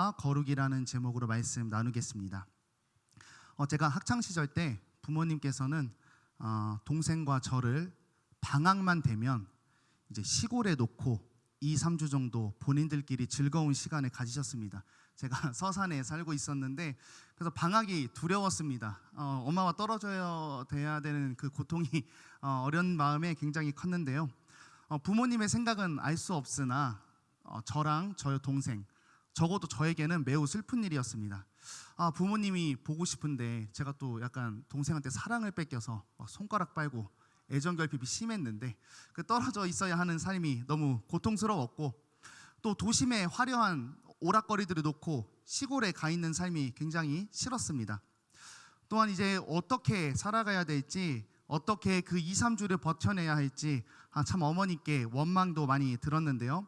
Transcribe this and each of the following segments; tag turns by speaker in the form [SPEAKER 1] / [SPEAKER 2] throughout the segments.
[SPEAKER 1] 믿음과 거룩이라는 제목으로 말씀 나누겠습니다. 제가 학창 시절 때 부모님께서는 동생과 저를 방학만 되면 이제 시골에 놓고 2, 3주 정도 본인들끼리 즐거운 시간을 가지셨습니다. 제가 서산에 살고 있었는데 그래서 방학이 두려웠습니다. 엄마와 떨어져야 돼야 되는 그 고통이 어린 마음에 굉장히 컸는데요. 부모님의 생각은 알 수 없으나 저랑 저의 동생, 적어도 저에게는 매우 슬픈 일이었습니다. 부모님이 보고 싶은데 제가 또 약간 동생한테 사랑을 뺏겨서 손가락 빨고 애정결핍이 심했는데 그 떨어져 있어야 하는 삶이 너무 고통스러웠고, 또 도심의 화려한 오락거리들을 놓고 시골에 가 있는 삶이 굉장히 싫었습니다. 또한 이제 어떻게 살아가야 될지, 어떻게 그 2, 3주를 버텨내야 할지 참 어머니께 원망도 많이 들었는데요.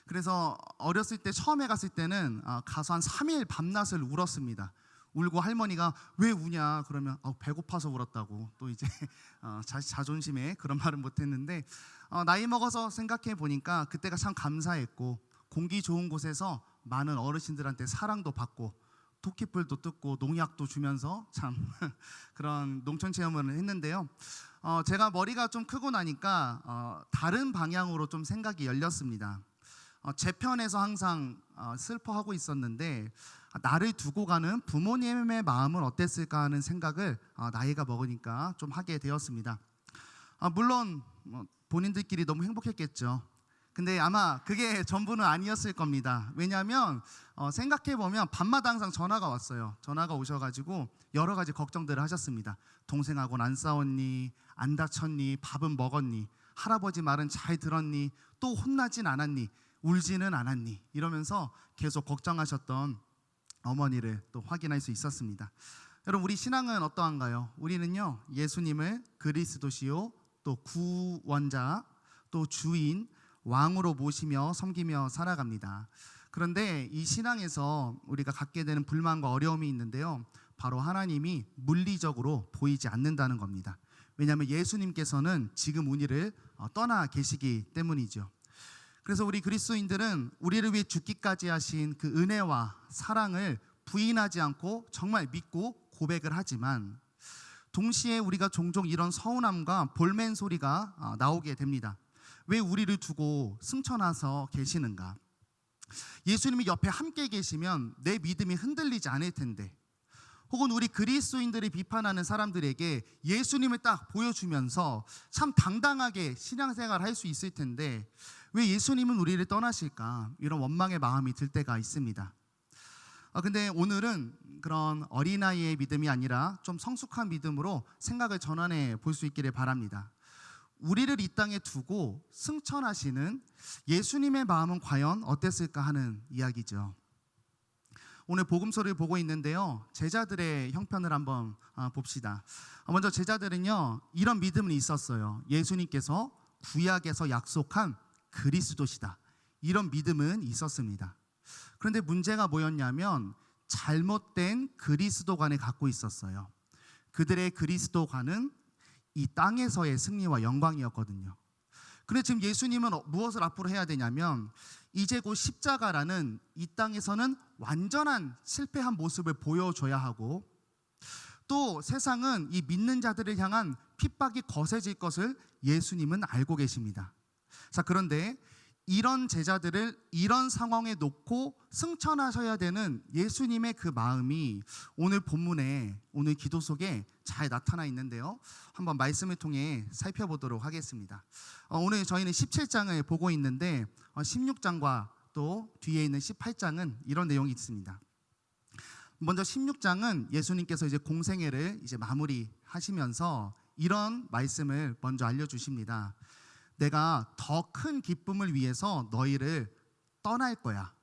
[SPEAKER 1] 그래서 어렸을 때 처음에 갔을 때는 가서 한 3일 밤낮을 울었습니다. 울고 할머니가 왜 우냐 그러면 배고파서 울었다고, 또 이제 자존심에 그런 말은 못했는데, 나이 먹어서 생각해 보니까 그때가 참 감사했고, 공기 좋은 곳에서 많은 어르신들한테 사랑도 받고 토끼풀도 뜯고 농약도 주면서 참 그런 농촌 체험을 했는데요. 제가 머리가 좀 크고 나니까 다른 방향으로 좀 생각이 열렸습니다. 제 편에서 항상 슬퍼하고 있었는데 나를 두고 가는 부모님의 마음은 어땠을까 하는 생각을 나이가 먹으니까 좀 하게 되었습니다. 물론 본인들끼리 너무 행복했겠죠. 근데 아마 그게 전부는 아니었을 겁니다. 왜냐하면 생각해보면 밤마다 항상 전화가 왔어요. 전화가 오셔가지고 여러 가지 걱정들을 하셨습니다. 동생하고는 안 싸웠니? 안 다쳤니? 밥은 먹었니? 할아버지 말은 잘 들었니? 또 혼나진 않았니? 울지는 않았니? 이러면서 계속 걱정하셨던 어머니를 또 확인할 수 있었습니다. 여러분, 우리 신앙은 어떠한가요? 우리는요, 예수님을 그리스도시요, 또 구원자, 또 주인, 왕으로 모시며 섬기며 살아갑니다. 그런데 이 신앙에서 우리가 갖게 되는 불만과 어려움이 있는데요, 바로 하나님이 물리적으로 보이지 않는다는 겁니다. 왜냐하면 예수님께서는 지금 우리를 떠나 계시기 때문이죠. 그래서 우리 그리스도인들은 우리를 위해 죽기까지 하신 그 은혜와 사랑을 부인하지 않고 정말 믿고 고백을 하지만, 동시에 우리가 종종 이런 서운함과 볼멘 소리가 나오게 됩니다. 왜 우리를 두고 승천하서 계시는가? 예수님이 옆에 함께 계시면 내 믿음이 흔들리지 않을 텐데, 혹은 우리 그리스도인들이 비판하는 사람들에게 예수님을 딱 보여주면서 참 당당하게 신앙생활을 할 수 있을 텐데 왜 예수님은 우리를 떠나실까? 이런 원망의 마음이 들 때가 있습니다. 근데 오늘은 그런 어린아이의 믿음이 아니라 좀 성숙한 믿음으로 생각을 전환해 볼 수 있기를 바랍니다. 우리를 이 땅에 두고 승천하시는 예수님의 마음은 과연 어땠을까 하는 이야기죠. 오늘 복음서를 보고 있는데요, 제자들의 형편을 한번 봅시다. 먼저 제자들은요, 이런 믿음이 있었어요. 예수님께서 구약에서 약속한 그리스도시다, 이런 믿음은 있었습니다. 그런데 문제가 뭐였냐면 잘못된 그리스도관을 갖고 있었어요. 그들의 그리스도관은 이 땅에서의 승리와 영광이었거든요. 그런데 지금 예수님은 무엇을 앞으로 해야 되냐면 이제 곧 십자가라는 이 땅에서는 완전한 실패한 모습을 보여줘야 하고, 또 세상은 이 믿는 자들을 향한 핍박이 거세질 것을 예수님은 알고 계십니다. 자, 그런데 이런 제자들을 이런 상황에 놓고 승천하셔야 되는 예수님의 그 마음이 오늘 본문에, 오늘 기도 속에 잘 나타나 있는데요, 한번 말씀을 통해 살펴보도록 하겠습니다. 오늘 저희는 17장을 보고 있는데 16장과 또 뒤에 있는 18장은 이런 내용이 있습니다. 먼저 16장은 예수님께서 이제 공생애를 이제 마무리하시면서 이런 말씀을 먼저 알려주십니다. 내가 더 큰 기쁨을 위해서 너희를 떠날 거야.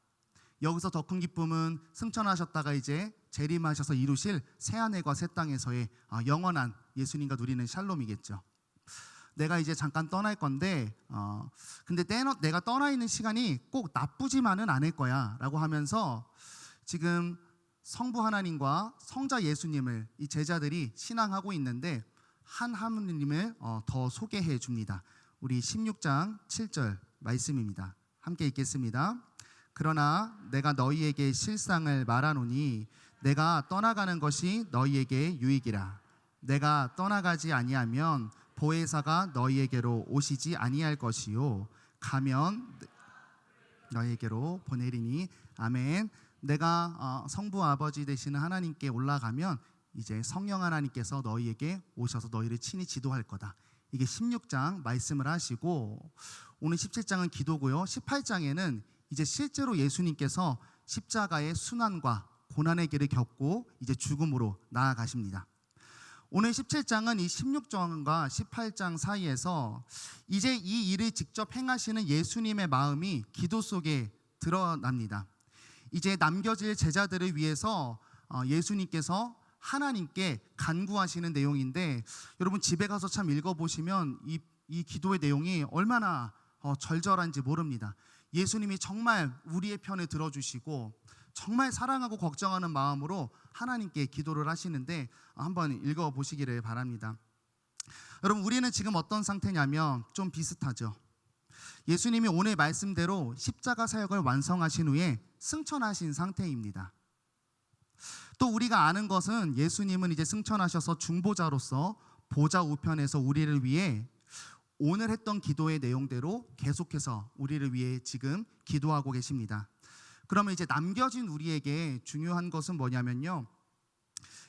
[SPEAKER 1] 여기서 더 큰 기쁨은 승천하셨다가 이제 재림하셔서 이루실 새하늘과 새 땅에서의 영원한 예수님과 누리는 샬롬이겠죠. 내가 이제 잠깐 떠날 건데 근데 내가 떠나 있는 시간이 꼭 나쁘지만은 않을 거야 라고 하면서 지금 성부 하나님과 성자 예수님을 이 제자들이 신앙하고 있는데 한 하느님을 더 소개해 줍니다. 우리 16장 7절 말씀입니다. 함께 읽겠습니다. 그러나 내가 너희에게 실상을 말하노니 내가 떠나가는 것이 너희에게 유익이라. 내가 떠나가지 아니하면 보혜사가 너희에게로 오시지 아니할 것이요 가면 너희에게로 보내리니. 아멘. 내가 성부 아버지 되시는 하나님께 올라가면 이제 성령 하나님께서 너희에게 오셔서 너희를 친히 지도할 거다. 이게 16장 말씀을 하시고, 오늘 17장은 기도고요. 18장에는 이제 실제로 예수님께서 십자가의 순환과 고난의 길을 겪고 이제 죽음으로 나아가십니다. 오늘 17장은 이 16장과 18장 사이에서 이제 이 일을 직접 행하시는 예수님의 마음이 기도 속에 드러납니다. 이제 남겨질 제자들을 위해서 예수님께서 하나님께 간구하시는 내용인데, 여러분 집에 가서 참 읽어보시면 이 기도의 내용이 얼마나 절절한지 모릅니다. 예수님이 정말 우리의 편을 들어주시고 정말 사랑하고 걱정하는 마음으로 하나님께 기도를 하시는데, 한번 읽어보시기를 바랍니다. 여러분, 우리는 지금 어떤 상태냐면 좀 비슷하죠. 예수님이 오늘 말씀대로 십자가 사역을 완성하신 후에 승천하신 상태입니다. 또 우리가 아는 것은 예수님은 이제 승천하셔서 중보자로서 보좌 우편에서 우리를 위해 오늘 했던 기도의 내용대로 계속해서 우리를 위해 지금 기도하고 계십니다. 그러면 이제 남겨진 우리에게 중요한 것은 뭐냐면요,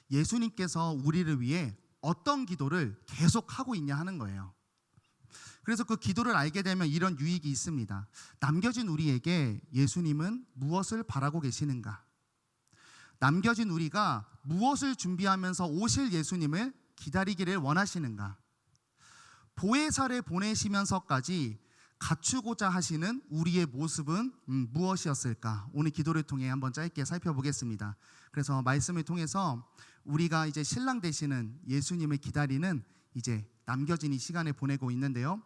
[SPEAKER 1] 예수님께서 우리를 위해 어떤 기도를 계속하고 있냐 하는 거예요. 그래서 그 기도를 알게 되면 이런 유익이 있습니다. 남겨진 우리에게 예수님은 무엇을 바라고 계시는가? 남겨진 우리가 무엇을 준비하면서 오실 예수님을 기다리기를 원하시는가? 보혜사를 보내시면서까지 갖추고자 하시는 우리의 모습은 무엇이었을까? 오늘 기도를 통해 한번 짧게 살펴보겠습니다. 그래서 말씀을 통해서 우리가 이제 신랑 되시는 예수님을 기다리는 이제 남겨진 이 시간을 보내고 있는데요,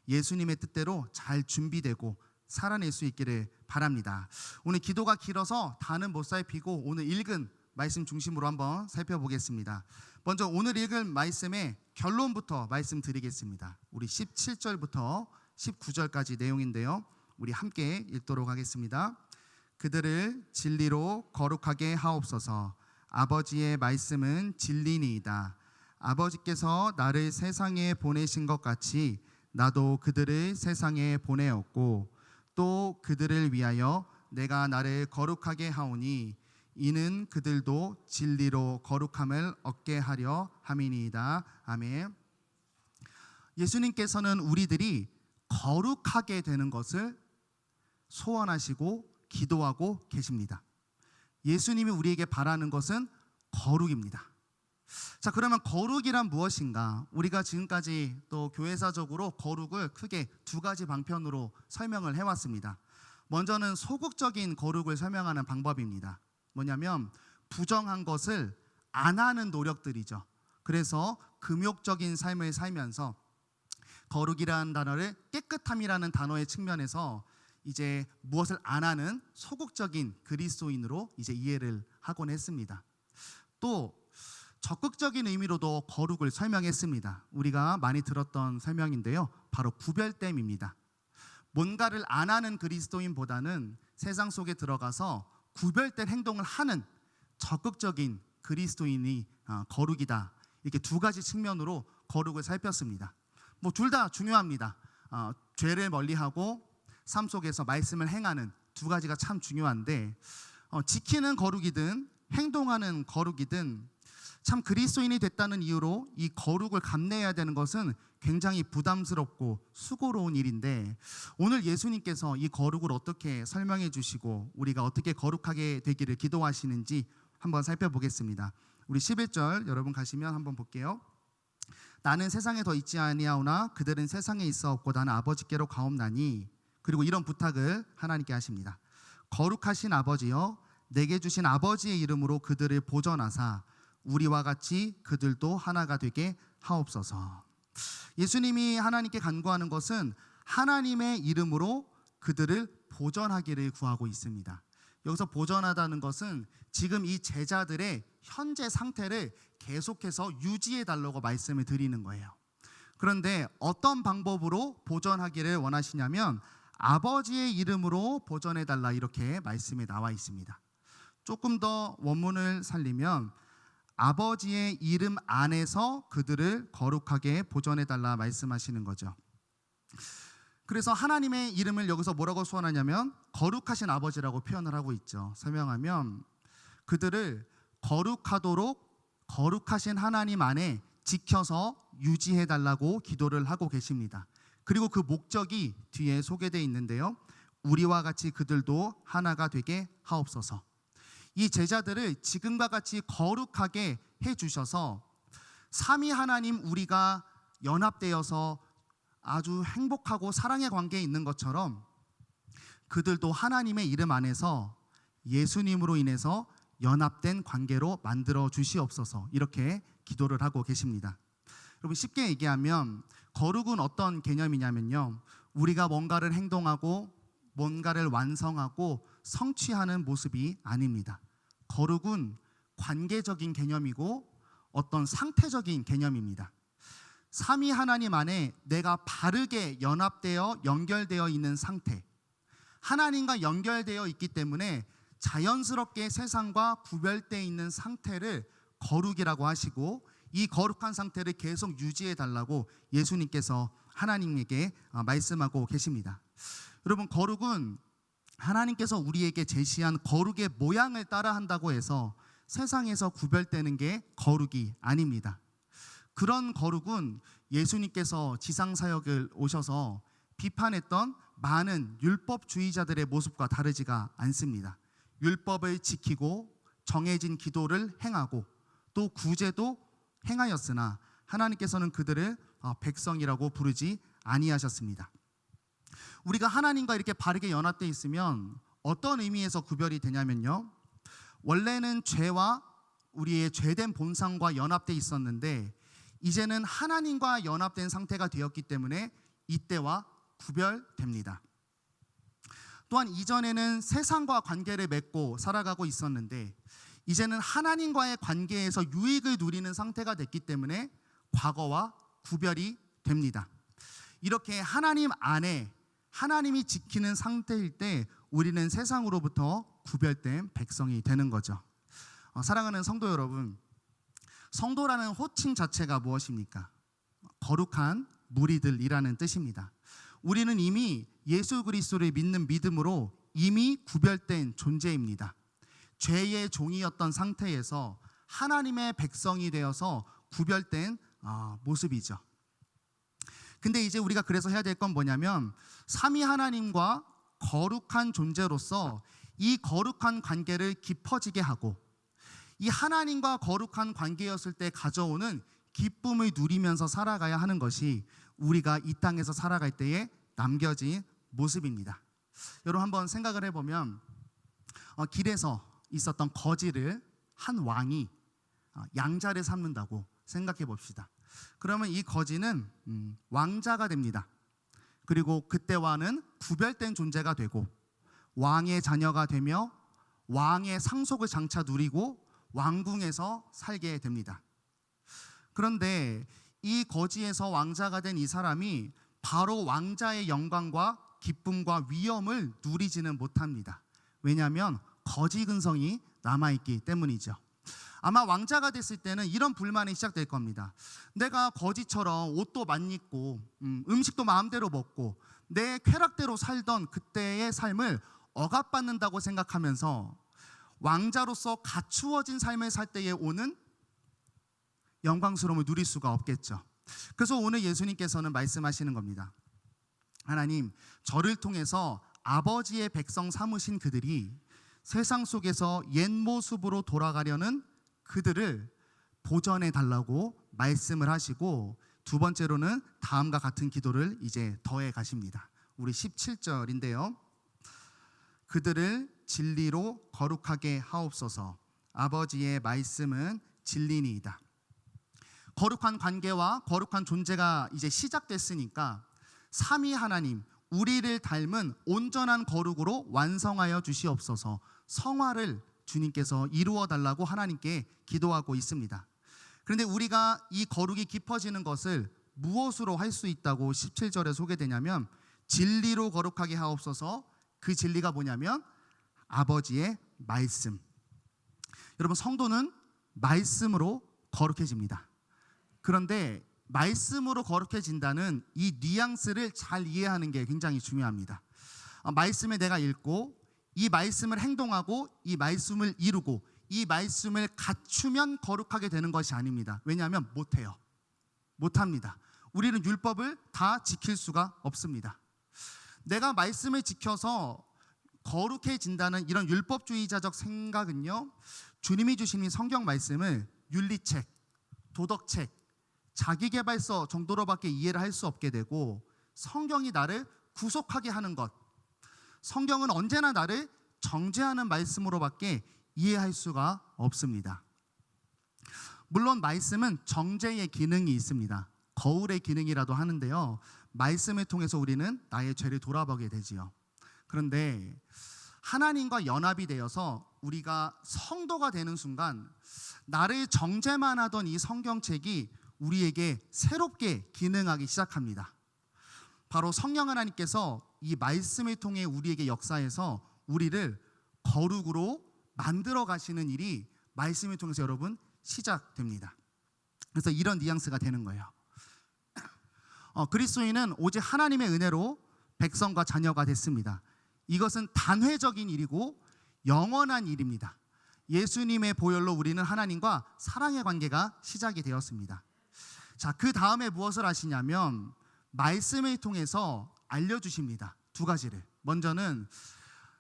[SPEAKER 1] 예수님의 뜻대로 잘 준비되고 살아낼 수 있기를 바랍니다. 오늘 기도가 길어서 다는 못 살피고 오늘 읽은 말씀 중심으로 한번 살펴보겠습니다. 먼저 오늘 읽은 말씀의 결론부터 말씀드리겠습니다. 우리 17절부터 19절까지 내용인데요, 우리 함께 읽도록 하겠습니다. 그들을 진리로 거룩하게 하옵소서. 아버지의 말씀은 진리니이다. 아버지께서 나를 세상에 보내신 것 같이 나도 그들을 세상에 보내었고 또 그들을 위하여 내가 나를 거룩하게 하오니 이는 그들도 진리로 거룩함을 얻게 하려 함이니이다. 아멘. 예수님께서는 우리들이 거룩하게 되는 것을 소원하시고 기도하고 계십니다. 예수님이 우리에게 바라는 것은 거룩입니다. 자, 그러면 거룩이란 무엇인가? 우리가 지금까지 또 교회사적으로 거룩을 크게 두 가지 방편으로 설명을 해왔습니다. 먼저는 소극적인 거룩을 설명하는 방법입니다. 뭐냐면 부정한 것을 안 하는 노력들이죠. 그래서 금욕적인 삶을 살면서 거룩이라는 단어를 깨끗함이라는 단어의 측면에서 이제 무엇을 안 하는 소극적인 그리스도인으로 이제 이해를 하곤 했습니다. 또 적극적인 의미로도 거룩을 설명했습니다. 우리가 많이 들었던 설명인데요, 바로 구별됨입니다. 뭔가를 안 하는 그리스도인보다는 세상 속에 들어가서 구별된 행동을 하는 적극적인 그리스도인이 거룩이다. 이렇게 두 가지 측면으로 거룩을 살폈습니다. 뭐 둘 다 중요합니다. 죄를 멀리하고 삶 속에서 말씀을 행하는 두 가지가 참 중요한데, 지키는 거룩이든 행동하는 거룩이든 참 그리스도인이 됐다는 이유로 이 거룩을 감내해야 되는 것은 굉장히 부담스럽고 수고로운 일인데, 오늘 예수님께서 이 거룩을 어떻게 설명해 주시고 우리가 어떻게 거룩하게 되기를 기도하시는지 한번 살펴보겠습니다. 우리 11절 여러분 가시면 한번 볼게요. 나는 세상에 더 있지 아니하오나 그들은 세상에 있어 없고 나는 아버지께로 가옵나니. 그리고 이런 부탁을 하나님께 하십니다. 거룩하신 아버지여, 내게 주신 아버지의 이름으로 그들을 보전하사 우리와 같이 그들도 하나가 되게 하옵소서. 예수님이 하나님께 간구하는 것은 하나님의 이름으로 그들을 보전하기를 구하고 있습니다. 여기서 보전하다는 것은 지금 이 제자들의 현재 상태를 계속해서 유지해 달라고 말씀을 드리는 거예요. 그런데 어떤 방법으로 보전하기를 원하시냐면 아버지의 이름으로 보전해달라 이렇게 말씀에 나와 있습니다. 조금 더 원문을 살리면 아버지의 이름 안에서 그들을 거룩하게 보전해달라 말씀하시는 거죠. 그래서 하나님의 이름을 여기서 뭐라고 소원하냐면 거룩하신 아버지라고 표현을 하고 있죠. 설명하면 그들을 거룩하도록 거룩하신 하나님 안에 지켜서 유지해달라고 기도를 하고 계십니다. 그리고 그 목적이 뒤에 소개되어 있는데요. 우리와 같이 그들도 하나가 되게 하옵소서. 이 제자들을 지금과 같이 거룩하게 해주셔서 삼위 하나님 우리가 연합되어서 아주 행복하고 사랑의 관계에 있는 것처럼 그들도 하나님의 이름 안에서 예수님으로 인해서 연합된 관계로 만들어 주시옵소서 이렇게 기도를 하고 계십니다. 여러분 쉽게 얘기하면 거룩은 어떤 개념이냐면요. 우리가 뭔가를 행동하고 뭔가를 완성하고 성취하는 모습이 아닙니다. 거룩은 관계적인 개념이고 어떤 상태적인 개념입니다. 삼위 하나님 안에 내가 바르게 연합되어 연결되어 있는 상태, 하나님과 연결되어 있기 때문에 자연스럽게 세상과 구별되어 있는 상태를 거룩이라고 하시고 이 거룩한 상태를 계속 유지해 달라고 예수님께서 하나님에게 말씀하고 계십니다. 여러분 거룩은 하나님께서 우리에게 제시한 거룩의 모양을 따라한다고 해서 세상에서 구별되는 게 거룩이 아닙니다. 그런 거룩은 예수님께서 지상사역을 오셔서 비판했던 많은 율법주의자들의 모습과 다르지가 않습니다. 율법을 지키고 정해진 기도를 행하고 또 구제도 행하였으나 하나님께서는 그들을 백성이라고 부르지 아니하셨습니다. 우리가 하나님과 이렇게 바르게 연합되어 있으면 어떤 의미에서 구별이 되냐면요. 원래는 죄와 우리의 죄된 본성과 연합되어 있었는데 이제는 하나님과 연합된 상태가 되었기 때문에 이때와 구별됩니다. 또한 이전에는 세상과 관계를 맺고 살아가고 있었는데 이제는 하나님과의 관계에서 유익을 누리는 상태가 됐기 때문에 과거와 구별이 됩니다. 이렇게 하나님 안에 하나님이 지키는 상태일 때 우리는 세상으로부터 구별된 백성이 되는 거죠. 사랑하는 성도 여러분, 성도라는 호칭 자체가 무엇입니까? 거룩한 무리들이라는 뜻입니다. 우리는 이미 예수 그리스도를 믿는 믿음으로 이미 구별된 존재입니다. 죄의 종이었던 상태에서 하나님의 백성이 되어서 구별된 모습이죠. 근데 이제 우리가 그래서 해야 될 건 뭐냐면 삼위 하나님과 거룩한 존재로서 이 거룩한 관계를 깊어지게 하고 이 하나님과 거룩한 관계였을 때 가져오는 기쁨을 누리면서 살아가야 하는 것이 우리가 이 땅에서 살아갈 때에 남겨진 모습입니다. 여러분 한번 생각을 해보면 길에서 있었던 거지를 한 왕이 양자를 삼는다고 생각해 봅시다. 그러면 이 거지는 왕자가 됩니다. 그리고 그때와는 구별된 존재가 되고 왕의 자녀가 되며 왕의 상속을 장차 누리고 왕궁에서 살게 됩니다. 그런데 이 거지에서 왕자가 된 이 사람이 바로 왕자의 영광과 기쁨과 위엄을 누리지는 못합니다. 왜냐하면 거지 근성이 남아있기 때문이죠. 아마 왕자가 됐을 때는 이런 불만이 시작될 겁니다. 내가 거지처럼 옷도 못 입고 음식도 마음대로 먹고 내 쾌락대로 살던 그때의 삶을 억압받는다고 생각하면서 왕자로서 갖추어진 삶을 살 때에 오는 영광스러움을 누릴 수가 없겠죠. 그래서 오늘 예수님께서는 말씀하시는 겁니다. 하나님, 저를 통해서 아버지의 백성 삼으신 그들이 세상 속에서 옛 모습으로 돌아가려는 그들을 보전해 달라고 말씀을 하시고 두 번째로는 다음과 같은 기도를 이제 더해 가십니다. 우리 17절인데요. 그들을 진리로 거룩하게 하옵소서. 아버지의 말씀은 진리니이다. 거룩한 관계와 거룩한 존재가 이제 시작됐으니까 삼위 하나님, 우리를 닮은 온전한 거룩으로 완성하여 주시옵소서. 성화를 주님께서 이루어 달라고 하나님께 기도하고 있습니다. 그런데 우리가 이 거룩이 깊어지는 것을 무엇으로 할 수 있다고 17절에 소개되냐면 진리로 거룩하게 하옵소서. 그 진리가 뭐냐면 아버지의 말씀. 여러분, 성도는 말씀으로 거룩해집니다. 그런데 말씀으로 거룩해진다는 이 뉘앙스를 잘 이해하는 게 굉장히 중요합니다. 말씀을 내가 읽고 이 말씀을 행동하고 이 말씀을 이루고 이 말씀을 갖추면 거룩하게 되는 것이 아닙니다. 왜냐하면 못해요. 못합니다. 우리는 율법을 다 지킬 수가 없습니다. 내가 말씀을 지켜서 거룩해진다는 이런 율법주의자적 생각은요, 주님이 주신 이 성경 말씀을 윤리책, 도덕책, 자기계발서 정도로밖에 이해를 할 수 없게 되고, 성경이 나를 구속하게 하는 것, 성경은 언제나 나를 정죄하는 말씀으로밖에 이해할 수가 없습니다. 물론 말씀은 정죄의 기능이 있습니다. 거울의 기능이라도 하는데요, 말씀을 통해서 우리는 나의 죄를 돌아보게 되지요. 그런데 하나님과 연합이 되어서 우리가 성도가 되는 순간 나를 정죄만 하던 이 성경책이 우리에게 새롭게 기능하기 시작합니다. 바로 성령 하나님께서 이 말씀을 통해 우리에게 역사해서 우리를 거룩으로 만들어 가시는 일이 말씀을 통해서 여러분 시작됩니다. 그래서 이런 뉘앙스가 되는 거예요. 그리스도인은 오직 하나님의 은혜로 백성과 자녀가 됐습니다. 이것은 단회적인 일이고 영원한 일입니다. 예수님의 보혈로 우리는 하나님과 사랑의 관계가 시작이 되었습니다. 자, 그 다음에 무엇을 하시냐면 말씀을 통해서 알려주십니다. 두 가지를. 먼저는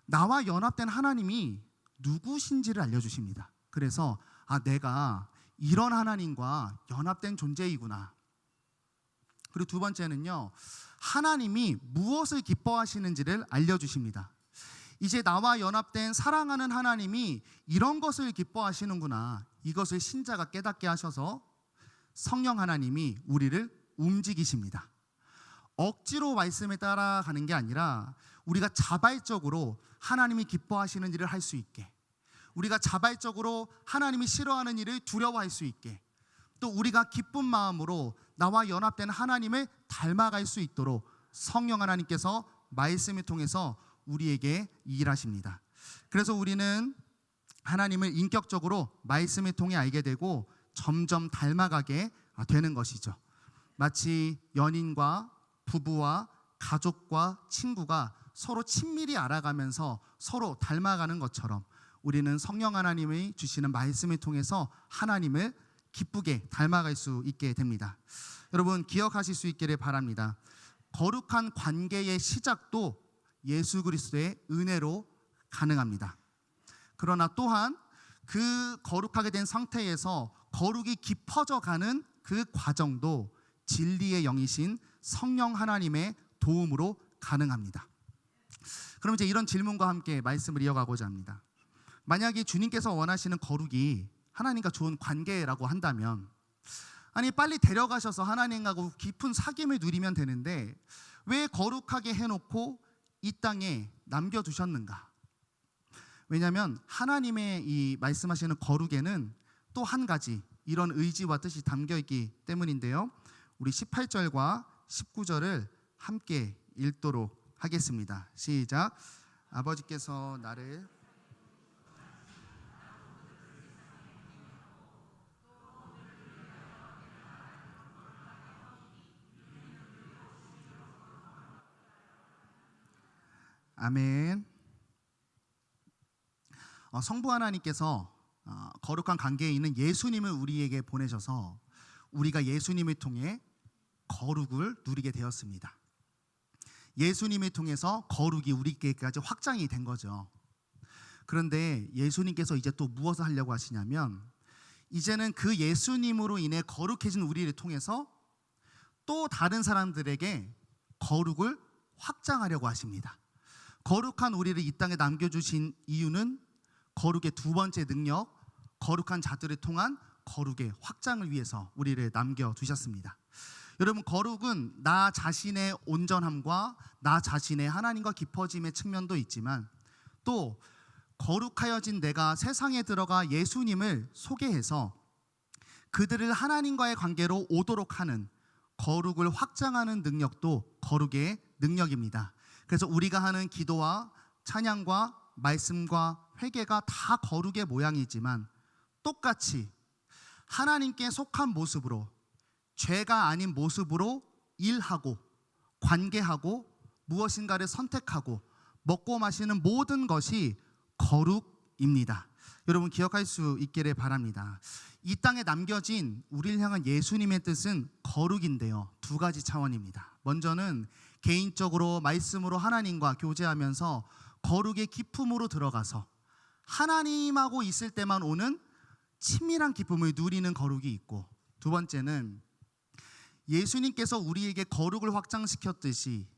[SPEAKER 1] 나와 연합된 하나님이 누구신지를 알려주십니다. 그래서 내가 이런 하나님과 연합된 존재이구나. 그리고 두 번째는요, 하나님이 무엇을 기뻐하시는지를 알려주십니다. 이제 나와 연합된 사랑하는 하나님이 이런 것을 기뻐하시는구나. 이것을 신자가 깨닫게 하셔서 성령 하나님이 우리를 움직이십니다. 억지로 말씀에 따라가는 게 아니라 우리가 자발적으로 하나님이 기뻐하시는 일을 할 수 있게, 우리가 자발적으로 하나님이 싫어하는 일을 두려워할 수 있게, 또 우리가 기쁜 마음으로 나와 연합된 하나님을 닮아갈 수 있도록 성령 하나님께서 말씀을 통해서 우리에게 일하십니다. 그래서 우리는 하나님을 인격적으로 말씀을 통해 알게 되고 점점 닮아가게 되는 것이죠. 마치 연인과 부부와 가족과 친구가 서로 친밀히 알아가면서 서로 닮아가는 것처럼 우리는 성령 하나님이 주시는 말씀을 통해서 하나님을 기쁘게 닮아갈 수 있게 됩니다. 여러분, 기억하실 수 있기를 바랍니다. 거룩한 관계의 시작도 예수 그리스도의 은혜로 가능합니다. 그러나 또한 그 거룩하게 된 상태에서 거룩이 깊어져 가는 그 과정도 진리의 영이신 성령 하나님의 도움으로 가능합니다. 그럼 이제 이런 질문과 함께 말씀을 이어가고자 합니다. 만약에 주님께서 원하시는 거룩이 하나님과 좋은 관계라고 한다면, 아니 빨리 데려가셔서 하나님하고 깊은 사귐을 누리면 되는데 왜 거룩하게 해놓고 이 땅에 남겨두셨는가? 왜냐하면 하나님의 이 말씀하시는 거룩에는 또 한 가지 이런 의지와 뜻이 담겨있기 때문인데요, 우리 18절과 19절을 함께 읽도록 하겠습니다. 시작. 아버지께서 나를 아멘. 성부 하나님께서 거룩한 관계에 있는 예수님을 우리에게 보내셔서 우리가 예수님을 통해 거룩을 누리게 되었습니다. 예수님을 통해서 거룩이 우리에게까지 확장이 된 거죠. 그런데 예수님께서 이제 또 무엇을 하려고 하시냐면, 이제는 그 예수님으로 인해 거룩해진 우리를 통해서 또 다른 사람들에게 거룩을 확장하려고 하십니다. 거룩한 우리를 이 땅에 남겨주신 이유는 거룩의 두 번째 능력, 거룩한 자들을 통한 거룩의 확장을 위해서 우리를 남겨두셨습니다. 여러분, 거룩은 나 자신의 온전함과 나 자신의 하나님과 깊어짐의 측면도 있지만, 또 거룩하여진 내가 세상에 들어가 예수님을 소개해서 그들을 하나님과의 관계로 오도록 하는 거룩을 확장하는 능력도 거룩의 능력입니다. 그래서 우리가 하는 기도와 찬양과 말씀과 회개가 다 거룩의 모양이지만 똑같이 하나님께 속한 모습으로 죄가 아닌 모습으로 일하고 관계하고 무엇인가를 선택하고 먹고 마시는 모든 것이 거룩입니다. 여러분 기억할 수 있기를 바랍니다. 이 땅에 남겨진 우리를 향한 예수님의 뜻은 거룩인데요, 두 가지 차원입니다. 먼저는 개인적으로 말씀으로 하나님과 교제하면서 거룩의 기품으로 들어가서 하나님하고 있을 때만 오는 친밀한 기쁨을 누리는 거룩이 있고, 두 번째는 예수님께서 우리에게 거룩을 확장시켰듯이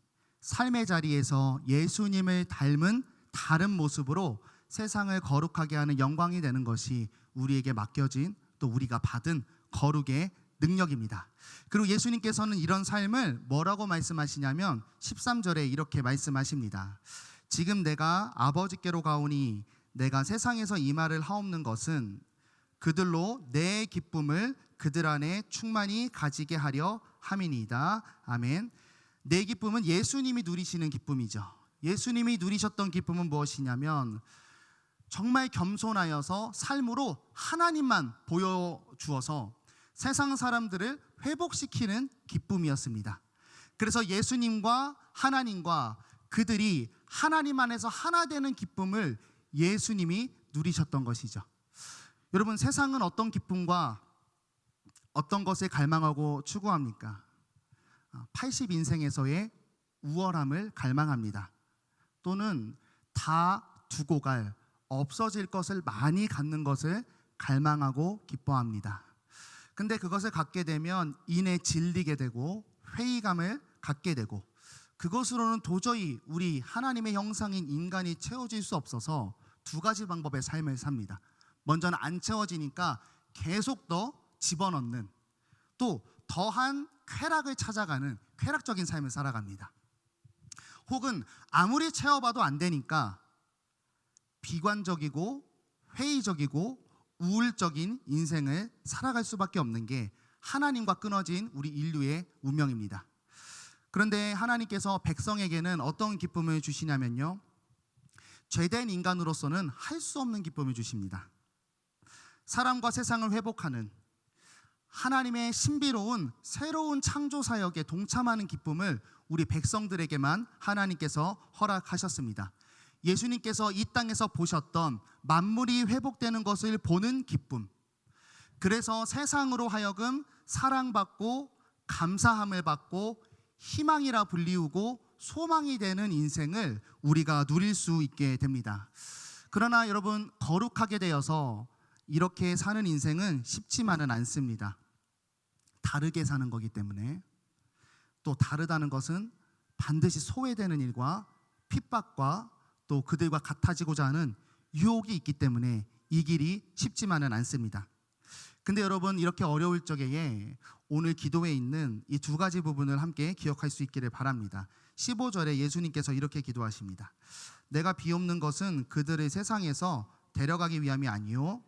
[SPEAKER 1] 삶의 자리에서 예수님을 닮은 다른 모습으로 세상을 거룩하게 하는 영광이 되는 것이 우리에게 맡겨진, 또 우리가 받은 거룩의 능력입니다. 그리고 예수님께서는 이런 삶을 뭐라고 말씀하시냐면 13절에 이렇게 말씀하십니다. 지금 내가 아버지께로 가오니 내가 세상에서 이 말을 하옵는 것은 그들로 내 기쁨을 그들 안에 충만히 가지게 하려 함이니이다. 아멘. 내 기쁨은 예수님이 누리시는 기쁨이죠. 예수님이 누리셨던 기쁨은 무엇이냐면 정말 겸손하여서 삶으로 하나님만 보여주어서 세상 사람들을 회복시키는 기쁨이었습니다. 그래서 예수님과 하나님과 그들이 하나님 안에서 하나 되는 기쁨을 예수님이 누리셨던 것이죠. 여러분, 세상은 어떤 기쁨과 어떤 것을 갈망하고 추구합니까? 80인생에서의 우월함을 갈망합니다. 또는 다 두고 갈, 없어질 것을 많이 갖는 것을 갈망하고 기뻐합니다. 근데 그것을 갖게 되면 이내 질리게 되고 회의감을 갖게 되고, 그것으로는 도저히 우리 하나님의 형상인 인간이 채워질 수 없어서 두 가지 방법의 삶을 삽니다. 먼저는 안 채워지니까 계속 더 집어넣는, 또 더한 쾌락을 찾아가는 쾌락적인 삶을 살아갑니다. 혹은 아무리 채워봐도 안 되니까 비관적이고 회의적이고 우울적인 인생을 살아갈 수밖에 없는 게 하나님과 끊어진 우리 인류의 운명입니다. 그런데 하나님께서 백성에게는 어떤 기쁨을 주시냐면요, 죄된 인간으로서는 할 수 없는 기쁨을 주십니다. 사람과 세상을 회복하는 하나님의 신비로운 새로운 창조 사역에 동참하는 기쁨을 우리 백성들에게만 하나님께서 허락하셨습니다. 예수님께서 이 땅에서 보셨던 만물이 회복되는 것을 보는 기쁨, 그래서 세상으로 하여금 사랑받고 감사함을 받고 희망이라 불리우고 소망이 되는 인생을 우리가 누릴 수 있게 됩니다. 그러나 여러분, 거룩하게 되어서 이렇게 사는 인생은 쉽지만은 않습니다. 다르게 사는 거기 때문에, 또 다르다는 것은 반드시 소외되는 일과 핍박과 또 그들과 같아지고자 하는 유혹이 있기 때문에 이 길이 쉽지만은 않습니다. 근데 여러분, 이렇게 어려울 적에 오늘 기도에 있는 이 두 가지 부분을 함께 기억할 수 있기를 바랍니다. 15절에 예수님께서 이렇게 기도하십니다. 내가 비옵는 것은 그들을 세상에서 데려가기 위함이 아니요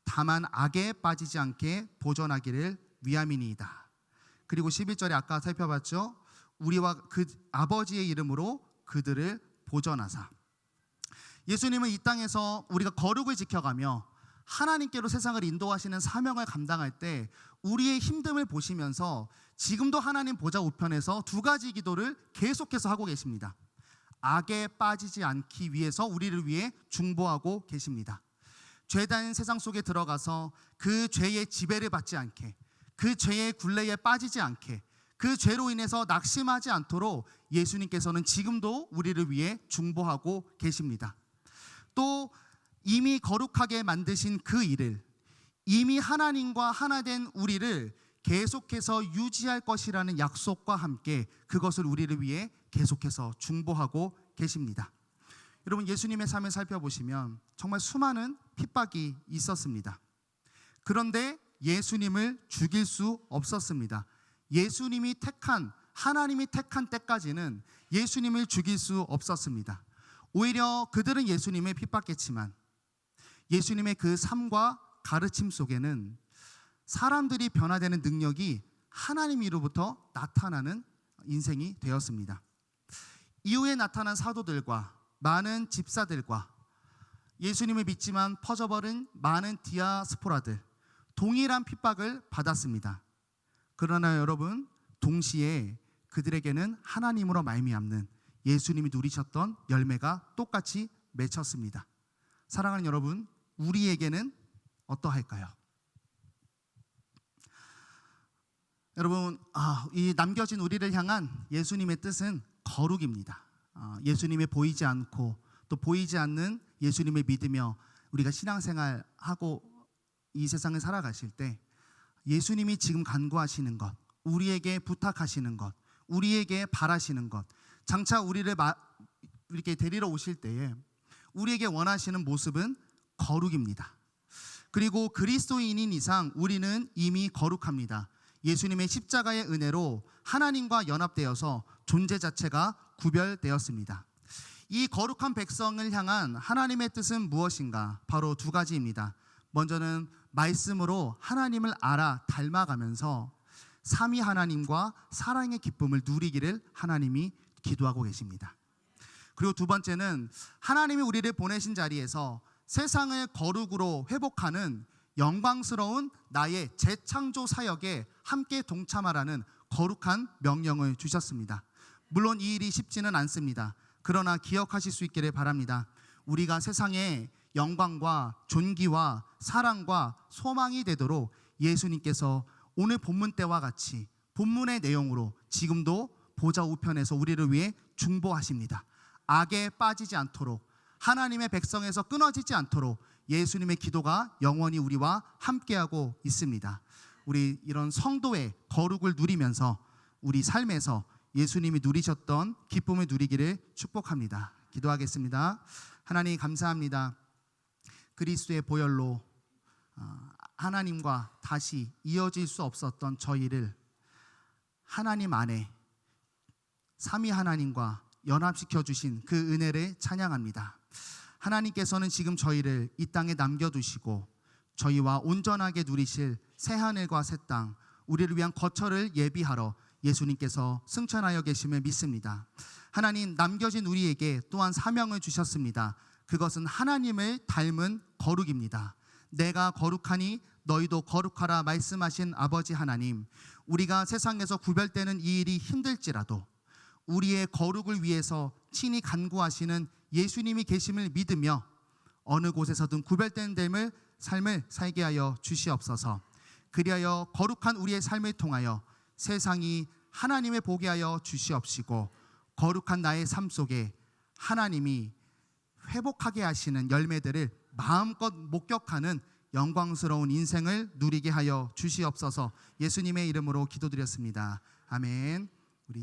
[SPEAKER 1] 다만 악에 빠지지 않게 보존하기를 위함이니이다. 그리고 11절에 아까 살펴봤죠. 우리와 그 아버지의 이름으로 그들을 보존하사. 예수님은 이 땅에서 우리가 거룩을 지켜가며 하나님께로 세상을 인도하시는 사명을 감당할 때 우리의 힘듦을 보시면서 지금도 하나님 보좌 우편에서 두 가지 기도를 계속해서 하고 계십니다. 악에 빠지지 않기 위해서 우리를 위해 중보하고 계십니다. 죄된 세상 속에 들어가서 그 죄의 지배를 받지 않게, 그 죄의 굴레에 빠지지 않게, 그 죄로 인해서 낙심하지 않도록 예수님께서는 지금도 우리를 위해 중보하고 계십니다. 또 이미 거룩하게 만드신 그 일을, 이미 하나님과 하나 된 우리를 계속해서 유지할 것이라는 약속과 함께 그것을 우리를 위해 계속해서 중보하고 계십니다. 여러분, 예수님의 삶을 살펴보시면 정말 수많은 핍박이 있었습니다. 그런데 예수님을 죽일 수 없었습니다. 예수님이 택한, 하나님이 택한 때까지는 예수님을 죽일 수 없었습니다. 오히려 그들은 예수님을 핍박했지만 예수님의 그 삶과 가르침 속에는 사람들이 변화되는 능력이 하나님으로부터 나타나는 인생이 되었습니다. 이후에 나타난 사도들과 많은 집사들과 예수님을 믿지만 퍼져버린 많은 디아스포라들, 동일한 핍박을 받았습니다. 그러나 여러분, 동시에 그들에게는 하나님으로 말미암는 예수님이 누리셨던 열매가 똑같이 맺혔습니다. 사랑하는 여러분, 우리에게는 어떠할까요? 여러분, 이 남겨진 우리를 향한 예수님의 뜻은 거룩입니다. 예수님의 보이지 않고 또 보이지 않는 예수님을 믿으며 우리가 신앙생활하고 이 세상을 살아가실 때 예수님이 지금 간구하시는 것, 우리에게 부탁하시는 것, 우리에게 바라시는 것, 장차 우리를 이렇게 데리러 오실 때에 우리에게 원하시는 모습은 거룩입니다. 그리고 그리스도인인 이상 우리는 이미 거룩합니다. 예수님의 십자가의 은혜로 하나님과 연합되어서 존재 자체가 구별되었습니다. 이 거룩한 백성을 향한 하나님의 뜻은 무엇인가? 바로 두 가지입니다. 먼저는 말씀으로 하나님을 알아 닮아가면서 삼위 하나님과 사랑의 기쁨을 누리기를 하나님이 기도하고 계십니다. 그리고 두 번째는 하나님이 우리를 보내신 자리에서 세상을 거룩으로 회복하는 영광스러운 나의 재창조 사역에 함께 동참하라는 거룩한 명령을 주셨습니다. 물론 이 일이 쉽지는 않습니다. 그러나 기억하실 수 있기를 바랍니다. 우리가 세상에 영광과 존귀와 사랑과 소망이 되도록 예수님께서 오늘 본문 때와 같이 본문의 내용으로 지금도 보좌 우편에서 우리를 위해 중보하십니다. 악에 빠지지 않도록, 하나님의 백성에서 끊어지지 않도록 예수님의 기도가 영원히 우리와 함께하고 있습니다. 우리 이런 성도의 거룩을 누리면서 우리 삶에서 예수님이 누리셨던 기쁨을 누리기를 축복합니다. 기도하겠습니다. 하나님 감사합니다. 그리스도의 보혈로 하나님과 다시 이어질 수 없었던 저희를 하나님 안에 삼위 하나님과 연합시켜 주신 그 은혜를 찬양합니다. 하나님께서는 지금 저희를 이 땅에 남겨두시고 저희와 온전하게 누리실 새하늘과 새 땅, 우리를 위한 거처를 예비하러 예수님께서 승천하여 계심을 믿습니다. 하나님, 남겨진 우리에게 또한 사명을 주셨습니다. 그것은 하나님을 닮은 거룩입니다. 내가 거룩하니 너희도 거룩하라 말씀하신 아버지 하나님, 우리가 세상에서 구별되는 이 일이 힘들지라도 우리의 거룩을 위해서 친히 간구하시는 예수님이 계심을 믿으며 어느 곳에서든 구별된 삶을 살게 하여 주시옵소서. 그리하여 거룩한 우리의 삶을 통하여 세상이 하나님을 보게 하여 주시옵시고 거룩한 나의 삶 속에 하나님이 회복하게 하시는 열매들을 마음껏 목격하는 영광스러운 인생을 누리게 하여 주시옵소서. 예수님의 이름으로 기도드렸습니다. 아멘.